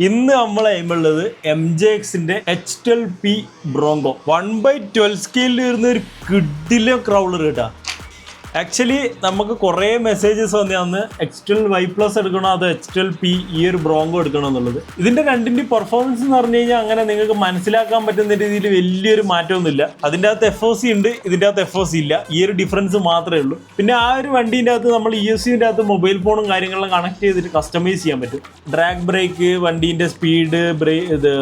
ഇന്ന് നമ്മൾ എയിമുള്ളത് MJXന്റെ H12P broncho 1/12 സ്കെയിലിൽ വരുന്ന ഒരു കിഡിലെ ക്രൗളർ കേട്ടാ. ആക്ച്വലി നമുക്ക് കുറേ മെസ്സേജസ് വന്നു X12Y+ എടുക്കണോ അതോ H12P ഈ ഒരു ബ്രോങ്കോ എടുക്കണോ എന്നുള്ളത്. ഇതിന്റെ രണ്ടിന്റെ പെർഫോമൻസ് എന്ന് പറഞ്ഞു കഴിഞ്ഞാൽ അങ്ങനെ നിങ്ങൾക്ക് മനസ്സിലാക്കാൻ പറ്റുന്ന രീതിയിൽ വലിയൊരു മാറ്റമൊന്നുമില്ല. അതിൻ്റെ അകത്ത് FOC ഉണ്ട്, ഇതിൻ്റെ അകത്ത് FOC ഇല്ല. ഈ ഒരു ഡിഫറൻസ് മാത്രമേ ഉള്ളൂ. പിന്നെ ആ ഒരു വണ്ടീൻ്റെ അകത്ത് നമ്മൾ ESCൻ്റെ അകത്ത് മൊബൈൽ ഫോണും കാര്യങ്ങളും കണക്ട് ചെയ്തിട്ട് കസ്റ്റമൈസ് ചെയ്യാൻ പറ്റും. ഡ്രാഗ് ബ്രേക്ക്, വണ്ടീൻ്റെ സ്പീഡ്,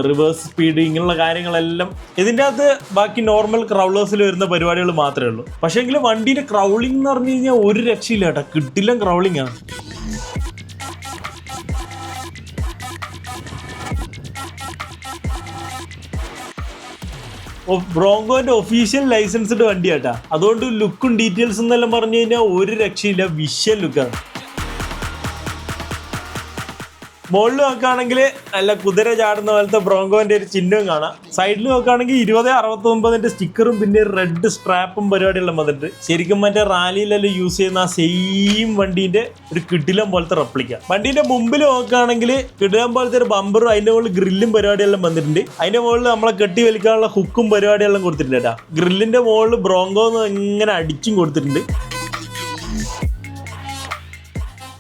റിവേഴ്സ് സ്പീഡ്, ഇങ്ങനെയുള്ള കാര്യങ്ങളെല്ലാം ഇതിൻ്റെ അകത്ത് ബാക്കി നോർമൽ ക്രൗളേഴ്സിൽ വരുന്ന പരിപാടികൾ മാത്രമേ ഉള്ളൂ. പക്ഷേങ്കിൽ വണ്ടീൻ്റെ ക്രൗളിംഗ് എന്ന് പറഞ്ഞു കഴിഞ്ഞാൽ ഒരു രക്ഷയില്ല കേട്ടോ, കിട്ടില്ല ക്രൗളിംഗ് ആണ്. ബ്രോങ്കോന്റെ ഒഫീഷ്യൽ ലൈസൻസ്ഡ് വണ്ടിയാട്ടാ. അതുകൊണ്ട് ലുക്കും ഡീറ്റെയിൽസ് എന്നെല്ലാം പറഞ്ഞു കഴിഞ്ഞാൽ ഒരു രക്ഷയില്ല, വിഷ്വൽ ലുക്കാണ്. മുകളിൽ നോക്കുകയാണെങ്കിൽ നല്ല കുതിര ചാടുന്ന പോലത്തെ ബ്രോങ്കോന്റെ ഒരു ചിഹ്നവും കാണാം. സൈഡിൽ നോക്കുകയാണെങ്കിൽ 2069 സ്റ്റിക്കറും പിന്നെ റെഡ് സ്ട്രാപ്പും പരിപാടിയെല്ലാം വന്നിട്ട് ശരിക്കും മറ്റേ റാലിയിലെല്ലാം യൂസ് ചെയ്യുന്ന ആ സെയിം വണ്ടീന്റെ ഒരു കിടിലം പോലത്തെ റെപ്ലിക്ക. വണ്ടീന്റെ മുമ്പിൽ നോക്കുകയാണെങ്കിൽ കിടിലം പോലത്തെ ഒരു ബമ്പറും അതിന്റെ മുകളിൽ ഗ്രില്ലും പരിപാടിയെല്ലാം വന്നിട്ടുണ്ട്. അതിന്റെ മുകളിൽ നമ്മളെ കെട്ടി വലിക്കാനുള്ള ഹുക്കും പരിപാടിയെല്ലാം കൊടുത്തിട്ടുണ്ട് കേട്ടോ. ഗ്രില്ലിന്റെ മുകളിൽ ബ്രോങ്കോ ഇങ്ങനെ അടിച്ചും കൊടുത്തിട്ടുണ്ട്.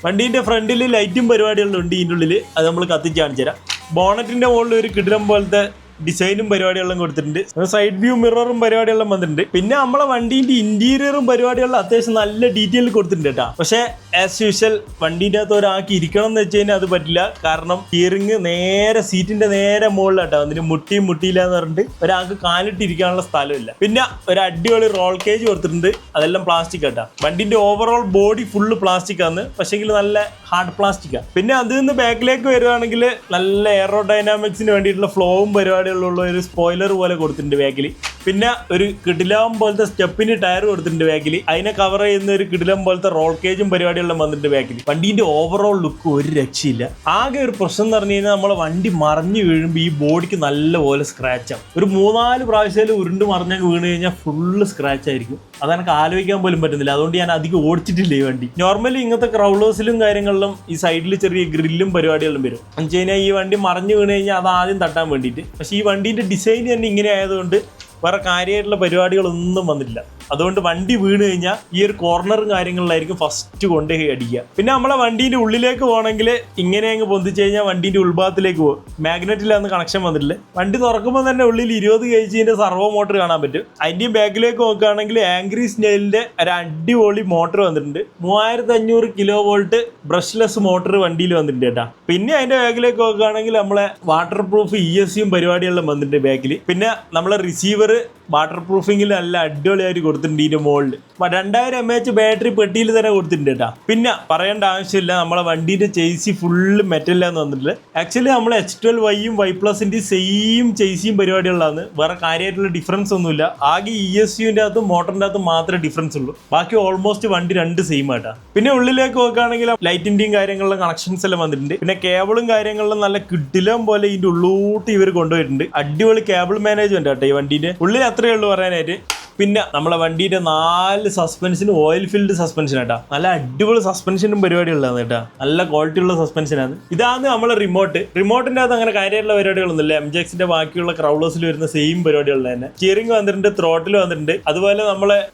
വണ്ടീൻ്റെ ഫ്രണ്ടിൽ ലൈറ്റും പരിപാടികളും ഉണ്ട് ഇതിൻ്റെ ഉള്ളിൽ, അത് നമ്മൾ കത്തിച്ച് കാണിച്ചു തരാം. ബോണറ്റിൻ്റെ മുകളിൽ ഒരു കിടിലം പോലത്തെ ഡിസൈനും പരിപാടികളും കൊടുത്തിട്ടുണ്ട്. സൈഡ് വ്യൂ മിററും പരിപാടിയെല്ലാം വന്നിട്ടുണ്ട്. പിന്നെ നമ്മളെ വണ്ടീൻ്റെ ഇന്റീരിയറും പരിപാടികളിലും അത്യാവശ്യം നല്ല ഡീറ്റെയിൽ കൊടുത്തിട്ടുണ്ട് കേട്ടോ. പക്ഷേ ആസ് യൂഷ്വൽ വണ്ടീൻ്റെ അകത്ത് ഒരാൾക്ക് ഇരിക്കണം എന്ന് വെച്ച് കഴിഞ്ഞാൽ അത് പറ്റില്ല. കാരണം സ്റ്റിയറിംഗ് നേരെ സീറ്റിന്റെ നേരെ മുകളിലാട്ടോ, അതിന് മുട്ടിയില്ല എന്ന് പറഞ്ഞിട്ട് ഒരാൾക്ക് കാലിട്ടിരിക്കാനുള്ള സ്ഥലമില്ല. പിന്നെ ഒരു അടിപൊളി റോൾ കേജ് കൊടുത്തിട്ടുണ്ട്, അതെല്ലാം പ്ലാസ്റ്റിക് കേട്ടോ. വണ്ടീൻ്റെ ഓവറോൾ ബോഡി ഫുള്ള് പ്ലാസ്റ്റിക് ആണ്, പക്ഷേങ്കിൽ നല്ല ഹാർഡ് പ്ലാസ്റ്റിക്കാണ്. പിന്നെ അതിൽ നിന്ന് ബാക്കിലേക്ക് വരുവാണെങ്കിൽ നല്ല എയറോഡൈനാമിക്സിന് വേണ്ടിയിട്ടുള്ള ഫ്ലോവും പരിപാടികളുള്ള ഒരു സ്പോയിലർ പോലെ കൊടുത്തിട്ടുണ്ട് ബാക്കിൽ. പിന്നെ ഒരു കിടിലം പോലത്തെ സ്റ്റെപ്പിന് ടയർ കൊടുത്തിട്ടുണ്ട് ബാക്കിൽ. അതിനെ കവർ ചെയ്യുന്ന ഒരു കിടിലം പോലത്തെ റോൾ കേജും പരിപാടിയെല്ലാം വന്നിട്ടുണ്ട് ബാക്കിൽ. വണ്ടീൻ്റെ ഓവറോൾ ലുക്ക് ഒരു രക്ഷയില്ല. ആകെ ഒരു പ്രശ്നം എന്ന് പറഞ്ഞു കഴിഞ്ഞാൽ നമ്മളെ വണ്ടി മറിഞ്ഞു വീഴുമ്പോൾ ഈ ബോഡിക്ക് നല്ലപോലെ സ്ക്രാച്ച് ആവും. ഒരു 3-4 പ്രാവശ്യം ഉരുണ്ട് മറിഞ്ഞൊക്കെ വീണ് കഴിഞ്ഞാൽ ഫുള്ള് സ്ക്രാച്ച് ആയിരിക്കും. അതെനിക്ക് ആലോചിക്കാൻ പോലും പറ്റുന്നില്ല. അതുകൊണ്ട് ഞാൻ അധികം ഓടിച്ചിട്ടില്ല ഈ വണ്ടി. നോർമലി ഇങ്ങനത്തെ ക്രൗളേഴ്സിലും കാര്യങ്ങളിലും ഈ സൈഡിൽ ചെറിയ ഗ്രില്ലും പരിപാടികളും വരും. എന്ന് വെച്ച് കഴിഞ്ഞാൽ ഈ വണ്ടി മറിഞ്ഞു വീണ് കഴിഞ്ഞാൽ അത് ആദ്യം തട്ടാൻ വേണ്ടിയിട്ട്. പക്ഷേ ഈ വണ്ടീൻ്റെ ഡിസൈൻ തന്നെ ഇങ്ങനെ ആയതുകൊണ്ട് വേറെ കാര്യമായിട്ടുള്ള പരിപാടികളൊന്നും വന്നില്ല. അതുകൊണ്ട് വണ്ടി വീണ് കഴിഞ്ഞാൽ ഈ ഒരു കോർണറും കാര്യങ്ങളിലായിരിക്കും ഫസ്റ്റ് കൊണ്ടുപോയി അടിക്കുക. പിന്നെ നമ്മളെ വണ്ടീൻ്റെ ഉള്ളിലേക്ക് പോകണമെങ്കിൽ ഇങ്ങനെ അങ്ങ് പൊന്തിച്ച് കഴിഞ്ഞാൽ വണ്ടീൻ്റെ ഉൾഭാഗത്തിലേക്ക് പോകും. മാഗ്നറ്റിലാന്ന് കണക്ഷൻ വന്നിട്ടില്ല. വണ്ടി തുറക്കുമ്പോൾ തന്നെ ഉള്ളിൽ 20 kg സർവോ മോട്ടർ കാണാൻ പറ്റും. അതിൻ്റെയും ബാക്കിലേക്ക് നോക്കുകയാണെങ്കിൽ ആംഗ്രി സ്നെയിലിൻ്റെ ഒരു അടിപൊളി മോട്ടർ വന്നിട്ടുണ്ട്. 3500 kV ബ്രഷ്ലെസ് മോട്ടർ വണ്ടിയിൽ വന്നിട്ടുണ്ട് കേട്ടോ. പിന്നെ അതിൻ്റെ ബാക്കിലേക്ക് നോക്കുകയാണെങ്കിൽ നമ്മളെ വാട്ടർ പ്രൂഫ് ESCയും പരിപാടിയെല്ലാം വന്നിട്ടുണ്ട് ബാക്കിൽ. പിന്നെ നമ്മളെ റിസീവർ വാട്ടർ പ്രൂഫിങ്ങിൽ നല്ല അടിപൊളിയായിട്ട് കൊടുത്തിട്ടുണ്ട്. ഇതിൻ്റെ മുകളിൽ 2000 mAh ബാറ്ററി പെട്ടിയിൽ തന്നെ കൊടുത്തിട്ടുണ്ട് കേട്ടോ. പിന്നെ പറയേണ്ട ആവശ്യമില്ല, നമ്മളെ വണ്ടീൻ്റെ ചേസി ഫുള്ള് മെറ്റലിലാന്ന് വന്നിട്ടില്ല. ആക്ച്വലി നമ്മൾ H12Yയും Y+ൻ്റെ സെയിം ചേസിയും പരിപാടികളാണ്. വേറെ കാര്യമായിട്ടുള്ള ഡിഫറൻസ് ഒന്നുമില്ല. ആകെ ESCൻ്റെ അകത്തും മോട്ടറിൻ്റെ അകത്തും മാത്രമേ ഡിഫറൻസ് ഉള്ളൂ. ബാക്കി ഓൾമോസ്റ്റ് വണ്ടി രണ്ട് സെയിം ആയിട്ടാ. പിന്നെ ഉള്ളിലേക്ക് നോക്കുകയാണെങ്കിൽ ലൈറ്റിൻ്റെയും കാര്യങ്ങളിലും കണക്ഷൻസ് എല്ലാം വന്നിട്ടുണ്ട്. പിന്നെ കേബിളും കാര്യങ്ങളിലും നല്ല കിടിലം പോലെ ഇതിൻ്റെ ഉള്ളൂട്ട് ഇവർ കൊണ്ടുപോയിട്ടുണ്ട്. അടിപൊളി കേബിൾ മാനേജ്മെന്റ് ആട്ടെ ഈ വണ്ടീൻ്റെ ഉള്ളിൽ. അത്രയേ ഉള്ളൂ പറയാനായിട്ട്. പിന്നെ നമ്മളെ വണ്ടിയുടെ 4 സസ്പെൻഷനും ഓയിൽ ഫിൽഡ് സസ്പെൻഷൻ ആട്ടാ. നല്ല അടിപൊളി സസ്പെൻഷനും പരിപാടികളാണ് കേട്ടോ. നല്ല ക്വാളിറ്റി ഉള്ള സസ്പെൻഷനാണ്. ഇതാണ് നമ്മളെ റിമോട്ടിന്റെ അകത്ത് അങ്ങനെ കാര്യമായിട്ടുള്ള പരിപാടികളൊന്നുമില്ല. MJXന്റെ ബാക്കിയുള്ള ക്രൗളേഴ്സിൽ വരുന്ന സെയിം പരിപാടികളിൽ തന്നെ. സ്റ്റിയറിംഗ് വന്നിട്ടുണ്ട്, ത്രോട്ടിൽ വന്നിട്ടുണ്ട്.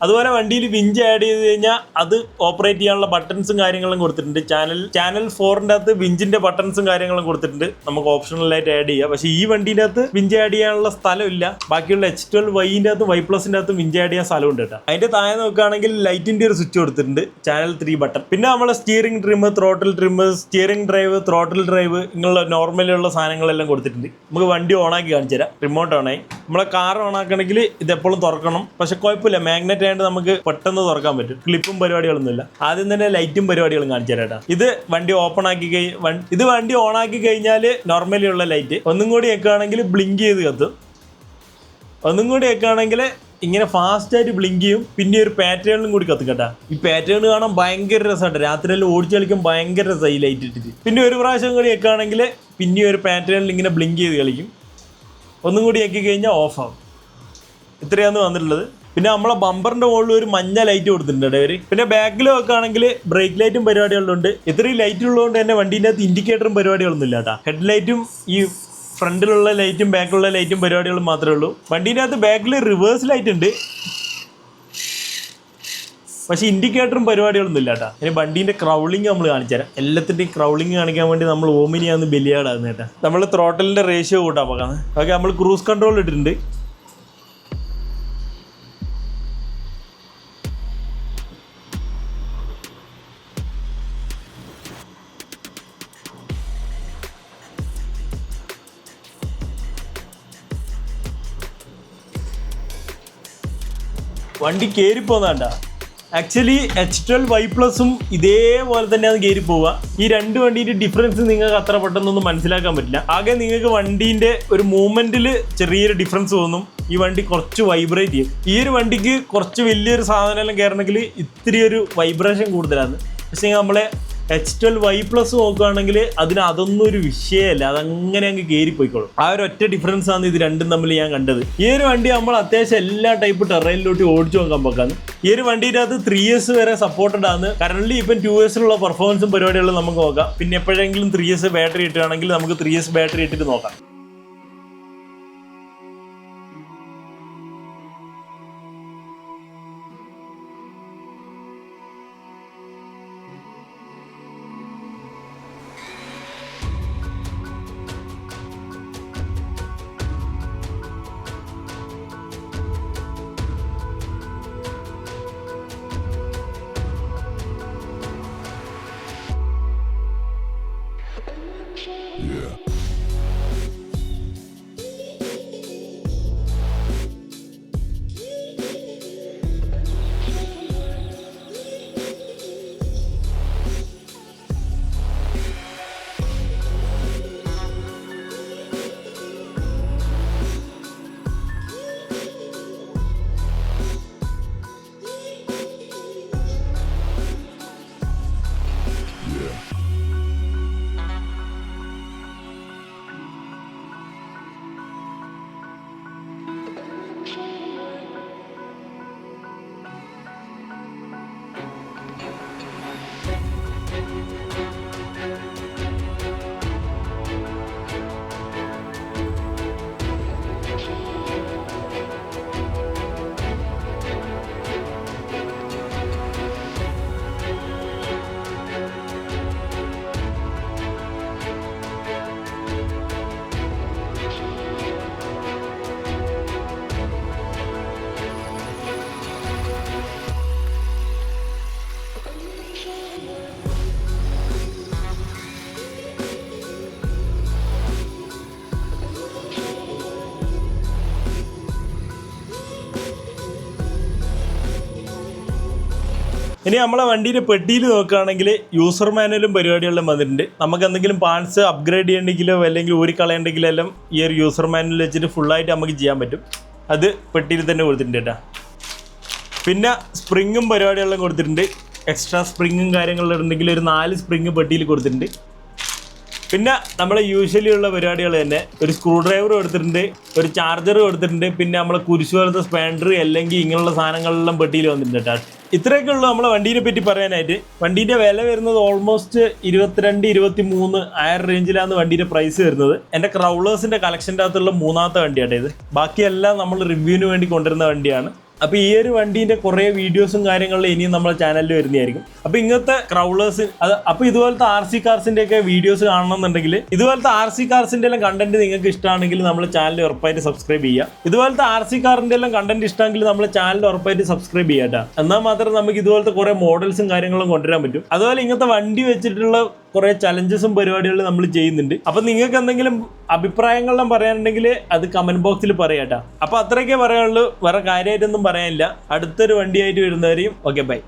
അതുപോലെ വണ്ടിയിൽ വിഞ്ച് ആഡ് ചെയ്ത് കഴിഞ്ഞാൽ അത് ഓപ്പറേറ്റ് ചെയ്യാനുള്ള ബട്ടൺസും കാര്യങ്ങളും കൊടുത്തിട്ടുണ്ട്. ചാനൽ 4ന്റെ അകത്ത് വിഞ്ചിന്റെ ബട്ടൺസും കാര്യങ്ങളും കൊടുത്തിട്ടുണ്ട്. നമുക്ക് ഓപ്ഷണലായിട്ട് ആഡ് ചെയ്യാം. പക്ഷേ ഈ വണ്ടീൻ്റെ അകത്ത് വിഞ്ച് ആഡ് ചെയ്യാനുള്ള സ്ഥലമില്ല. ബാക്കിയുള്ള H12Yന്റെ അകത്തും Y+ന്റെ അകത്തും വിഞ്ച് ആഡ് ചെയ്യാൻ സ്ഥലമുണ്ട് കേട്ടോ. അതിന്റെ താഴെ നോക്കുകയാണെങ്കിൽ ലൈറ്റിന്റെ ഒരു സ്വിച്ച് കൊടുത്തിട്ടുണ്ട്, ചാനൽ 3 ബട്ടൺ. പിന്നെ നമ്മളെ steering trim, throttle trim, steering drive, throttle drive ഇങ്ങനെയുള്ള നോർമലുള്ള സാധനങ്ങളെല്ലാം കൊടുത്തിട്ടുണ്ട്. നമുക്ക് വണ്ടി ഓണാക്കി കാണിച്ചു തരാം. റിമോട്ട് ഓണായി. നമ്മളെ കാർ ഓണാക്കണമെങ്കിൽ ഇതെപ്പോഴും തുറക്കണം. പക്ഷെ കുഴപ്പമില്ല, മാഗ്നറ്റ് ആയതുകൊണ്ട് നമുക്ക് പെട്ടെന്ന് തുറക്കാൻ പറ്റും. ക്ലിപ്പും പരിപാടികളൊന്നുമില്ല. ആദ്യം തന്നെ ലൈറ്റും പരിപാടികളും കാണിച്ചു തരാം കേട്ടോ. ഇത് വണ്ടി വണ്ടി ഓണാക്കി കഴിഞ്ഞാൽ നോർമലി ഉള്ള ലൈറ്റ്. ഒന്നും കൂടി വെക്കുകയാണെങ്കിൽ ബ്ലിങ്ക് ചെയ്ത് കത്തും. ഒന്നും കൂടി വെക്കുകയാണെങ്കിൽ ഇങ്ങനെ ഫാസ്റ്റായിട്ട് ബ്ലിങ്ക് ചെയ്യും. പിന്നെ ഒരു പാറ്റേണിലും കൂടി കത്തും കേട്ടാ. ഈ പാറ്റേൺ കാണാൻ ഭയങ്കര രസമായിട്ട്. രാത്രിയെല്ലാം ഓടിച്ചു കളിക്കും, ഭയങ്കര രസമായി ലൈറ്റ് ഇട്ടിട്ട്. പിന്നെ ഒരു പ്രാവശ്യം കൂടി വെക്കുകയാണെങ്കിൽ പിന്നെ ഒരു പാറ്റേണിൽ ഇങ്ങനെ ബ്ലിങ്ക് ചെയ്ത് കളിക്കും. ഒന്നും കൂടി ആക്കി കഴിഞ്ഞാൽ ഓഫ് ആവും. ഇത്രയാണ് വന്നിട്ടുള്ളത്. പിന്നെ നമ്മളെ ബമ്പറിന്റെ മുകളിൽ ഒരു മഞ്ഞ ലൈറ്റ് കൊടുത്തിട്ടുണ്ട് ഇവര്. പിന്നെ ബാക്കിൽ വെക്കുകയാണെങ്കിൽ ബ്രേക്ക് ലൈറ്റും പരിപാടികളുണ്ട്. ഇത്രയും ലൈറ്റ് ഉള്ളതുകൊണ്ട് തന്നെ വണ്ടീൻ്റെ അകത്ത് ഇൻഡിക്കേറ്ററും പരിപാടികളൊന്നും ഇല്ല കേട്ടോ. ഹെഡ് ലൈറ്റും ഈ ഫ്രണ്ടിലുള്ള ലൈറ്റും ബാക്കിലുള്ള ലൈറ്റും പരിപാടികളും മാത്രമേ ഉള്ളൂ. വണ്ടീൻ്റെ അകത്ത് ബാക്കിൽ റിവേഴ്സ് ലൈറ്റ് ഉണ്ട്, പക്ഷേ ഇൻഡിക്കേറ്ററും പരിപാടികളൊന്നും ഇല്ല കേട്ടോ. ഇനി വണ്ടീൻ്റെ ക്രൗളിങ് നമ്മൾ കാണിച്ചു തരാം. എല്ലാത്തിൻ്റെയും ക്രൗളിങ് കാണിക്കാൻ വേണ്ടി നമ്മൾ ഓമിനിയാന്ന് ബലിയാടാകുന്നത് കേട്ടോ. നമ്മൾ ത്രോട്ടലിൻ്റെ റേഷ്യോ കൂട്ടാൻ പോകാം. ഓക്കെ, നമ്മൾ ക്രൂസ് കൺട്രോൾ ഇട്ടിട്ടുണ്ട്. വണ്ടി കയറിപ്പോന്നാണ്ട. ആക്ച്വലി H12Y+ ഇതേപോലെ തന്നെയാണ് കയറി പോവുക. ഈ രണ്ട് വണ്ടീൻ്റെ ഡിഫറൻസ് നിങ്ങൾക്ക് അത്ര പെട്ടെന്നൊന്നും മനസ്സിലാക്കാൻ പറ്റില്ല. ആകെ നിങ്ങൾക്ക് വണ്ടീൻ്റെ ഒരു മൂവ്മെൻറ്റിൽ ചെറിയൊരു ഡിഫറൻസ് തോന്നും. ഈ വണ്ടി കുറച്ച് വൈബ്രേറ്റ് ചെയ്യും. ഈ ഒരു വണ്ടിക്ക് കുറച്ച് വലിയൊരു സാധനം കയറണമെങ്കിൽ ഇത്തിരി ഒരു വൈബ്രേഷൻ കൂടുതലാണ്. പക്ഷേ നമ്മളെ H12Y+ നോക്കുകയാണെങ്കിൽ അതൊന്നും ഒരു വിഷയമല്ല, അതങ്ങനെ അങ്ങ് കയറിപ്പോയിക്കോളും. ആ ഒരു ഒറ്റ ഡിഫറൻസ് ആണ് ഇത് രണ്ടും തമ്മിൽ ഞാൻ കണ്ടത്. ഈ ഒരു വണ്ടി നമ്മൾ അത്യാവശ്യം എല്ലാ ടൈപ്പ് ടെറൈനിലോട്ട് ഓടിച്ചു നോക്കാൻ പോക്കാണ്. ഈ ഒരു വണ്ടിയുടെ അത് 3S വരെ സപ്പോർട്ടഡ് ആണ്. കറന്റ് ഇപ്പം 2Sലുള്ള പെർഫോമൻസും പരിപാടികളും നമുക്ക് നോക്കാം. പിന്നെ എപ്പോഴെങ്കിലും 3S ബാറ്ററി ഇട്ടുകയാണെങ്കിൽ നമുക്ക് 3S ബാറ്ററി ഇട്ടിട്ട് നോക്കാം. ഇനി നമ്മളെ വണ്ടിയുടെ പെട്ടിയിൽ നോക്കുകയാണെങ്കിൽ യൂസർ മാനുവലും പരിപാടികളിലും വന്നിട്ടുണ്ട്. നമുക്ക് എന്തെങ്കിലും പാർട്സ് അപ്ഗ്രേഡ് ചെയ്യണമെങ്കിലോ അല്ലെങ്കിൽ ഊരിക്കളയണ്ടെങ്കിലോ എല്ലാം ഈ ഒരു യൂസർ മാനുവൽ വെച്ചിട്ട് ഫുള്ളായിട്ട് നമുക്ക് ചെയ്യാൻ പറ്റും. അത് പെട്ടിയിൽ തന്നെ കൊടുത്തിട്ടുണ്ട് കേട്ടോ. പിന്നെ സ്പ്രിങ്ങും പരിപാടികളെല്ലാം കൊടുത്തിട്ടുണ്ട്. എക്സ്ട്രാ സ്പ്രിങ്ങും കാര്യങ്ങളും ഉണ്ടെങ്കിൽ ഒരു 4 സ്പ്രിങ് പെട്ടിയിൽ കൊടുത്തിട്ടുണ്ട്. പിന്നെ നമ്മളെ യൂഷ്വലി ഉള്ള പരിപാടികൾ തന്നെ ഒരു സ്ക്രൂ ഡ്രൈവർ കൊടുത്തിട്ടുണ്ട്, ഒരു ചാർജർ കൊടുത്തിട്ടുണ്ട്. പിന്നെ നമ്മളെ കുരിശ് പോലത്തെ സ്പാൻഡർ അല്ലെങ്കിൽ ഇങ്ങനെയുള്ള സാധനങ്ങളെല്ലാം പെട്ടിയിൽ വന്നിട്ടുണ്ട് കേട്ടോ. ഇത്രയൊക്കെ ഉള്ളൂ നമ്മളെ വണ്ടീനെ പറ്റി പറയാനായിട്ട്. വണ്ടീൻ്റെ വില വരുന്നത് ഓൾമോസ്റ്റ് 22-23 ആ റേഞ്ചിലാണ് വണ്ടീൻ്റെ പ്രൈസ് വരുന്നത്. എൻ്റെ ക്രൗളേഴ്സിൻ്റെ കളക്ഷൻ്റെ അകത്തുള്ള 3ാമത്തെ വണ്ടിയാട്ടോ ഇത്. ബാക്കിയെല്ലാം നമ്മൾ റിവ്യൂവിന് വേണ്ടി കൊണ്ടുവരുന്ന വണ്ടിയാണ്. അപ്പോൾ ഈ ഒരു വണ്ടീൻ്റെ കുറേ വീഡിയോസും കാര്യങ്ങളും ഇനിയും നമ്മുടെ ചാനലിൽ വരുന്നതായിരിക്കും. അപ്പോൾ ഇങ്ങനത്തെ ക്രൗളേഴ്സ് അപ്പോൾ ഇതുപോലത്തെ RC കാർസിൻ്റെയൊക്കെ വീഡിയോസ് കാണണമെന്നുണ്ടെങ്കിൽ, ഇതുപോലത്തെ RC കാർസിൻ്റെ എല്ലാം കണ്ടന്റ് നിങ്ങൾക്ക് ഇഷ്ടമാണെങ്കിൽ നമ്മുടെ ചാനൽ ഉറപ്പായിട്ട് സബ്സ്ക്രൈബ് ചെയ്യുക. ഇതുപോലത്തെ RC കാറിൻ്റെ എല്ലാം കണ്ടന്റ് ഇഷ്ടമെങ്കിൽ നമ്മുടെ ചാനൽ ഉറപ്പായിട്ട് സബ്സ്ക്രൈബ് ചെയ്യാം കേട്ടോ. എന്നാൽ മാത്രമേ നമുക്ക് ഇതുപോലത്തെ കുറേ മോഡൽസും കാര്യങ്ങളും കൊണ്ടുവരാൻ പറ്റും. അതുപോലെ ഇങ്ങനത്തെ വണ്ടി വെച്ചിട്ടുള്ള കുറേ ചലഞ്ചസും പരിപാടികളും നമ്മൾ ചെയ്യുന്നുണ്ട്. അപ്പം നിങ്ങൾക്ക് എന്തെങ്കിലും അഭിപ്രായങ്ങളെല്ലാം പറയാനുണ്ടെങ്കിൽ അത് കമൻറ്റ് ബോക്സിൽ പറയാം കേട്ടോ. അപ്പോൾ അത്രയൊക്കെ പറയാനുള്ളൂ, വേറെ കാര്യമായിട്ടൊന്നും പറയാനില്ല. അടുത്തൊരു വണ്ടിയായിട്ട് വരുന്നവരെയും ഓക്കെ ബൈ.